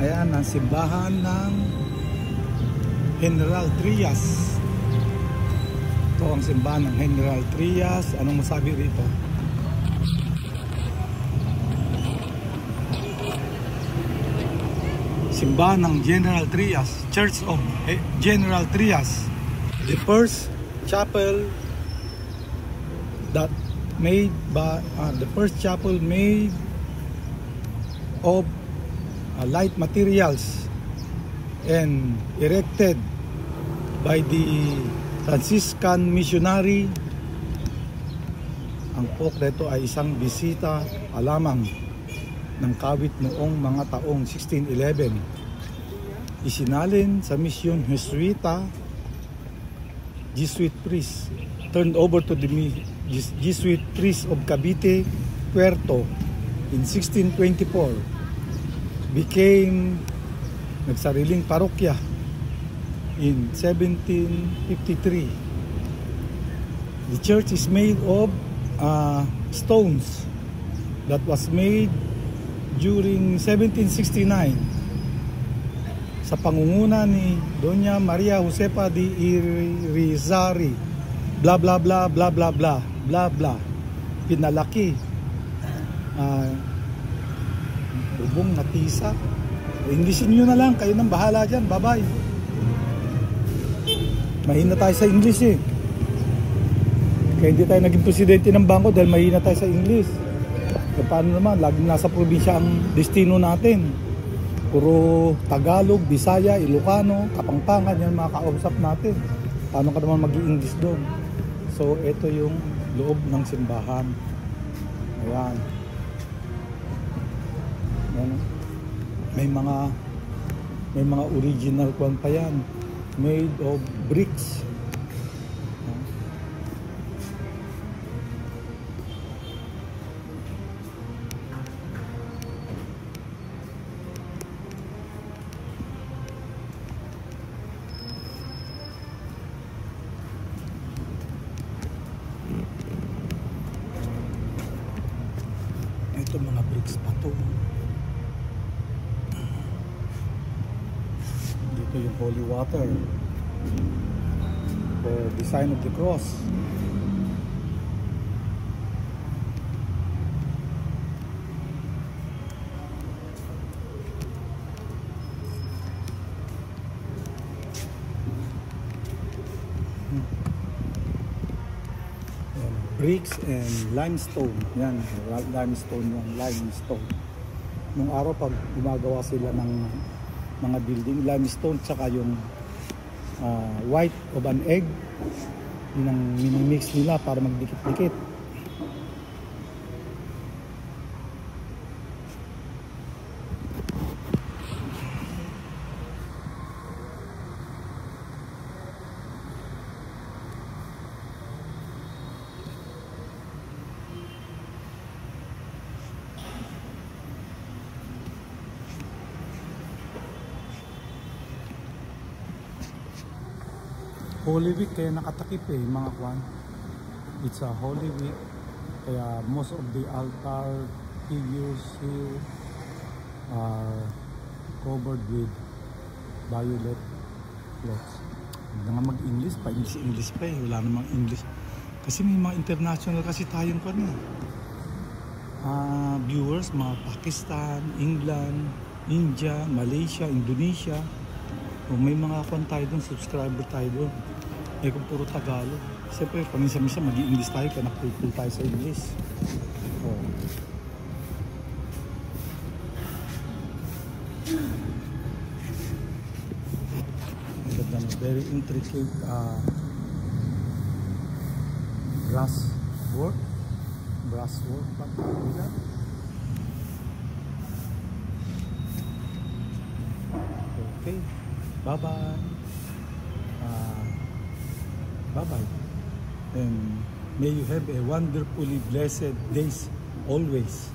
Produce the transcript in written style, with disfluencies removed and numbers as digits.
Ayan ang simbahan ng General Trias. Ito ang simbahan ng General Trias. Anong masabi rito? Simbahan ng General Trias, Church of General Trias. The first chapel that made by the first chapel made of light materials and erected by the Franciscan missionary. Ang poke dito ay isang bisita lamang ng Kawit noong mga taong 1611. Isinalin sa misyon Jesuit priest, turned over to the Jesuit priest of Cavite, Puerto in 1624. Became nagsariling parokya in 1753. The church is made of stones that was made during 1769 sa pangunguna ni Doña Maria Josefa de Irizarry, bla bla bla bla bla bla bla bla. Pinalaki bubong na tisa. Englishin nyo na lang, kayo nang bahala dyan. Bye bye. Mahina tayo sa English eh. Kaya hindi tayo naging presidente ng bangko dahil mahina tayo sa English. E paano naman, laging nasa probinsya ang destino natin. Puro Tagalog, Bisaya, Ilocano, Kapampangan, yan mga kausap natin. Paano ka naman mag-i-English doon? So ito yung loob ng simbahan. Ayan. Ayan. May mga original kwan pa yan, made of bricks. Ito mga bricks pa to. Dito yung holy water, the design of the cross. Bricks and limestone. Yan, limestone yan, limestone. Nung araw pag gumagawa sila ng mga building, limestone tsaka yung white of an egg, yun ang minimix nila para magdikit-dikit. Holy Week kaya nakatakip eh mga kwan. It's a Holy Week kaya most of the altar figures here are covered with violet cloths. Hindi nga mag-English pa, English pa eh, wala namang English kasi may mga international kasi tayong kwan eh. Viewers, mga Pakistan, England, India, Malaysia, Indonesia. O may mga kwan tayo doon, subscriber tayo doon. Eh kung puro Tagalog. Siyempre, paminsan-minsan mag-i-English tayo kaya nakapulpul tayo sa English. Oh. Very intricate brass work. Okay. Bye-bye. Bye-bye. And may you have a wonderfully blessed days always.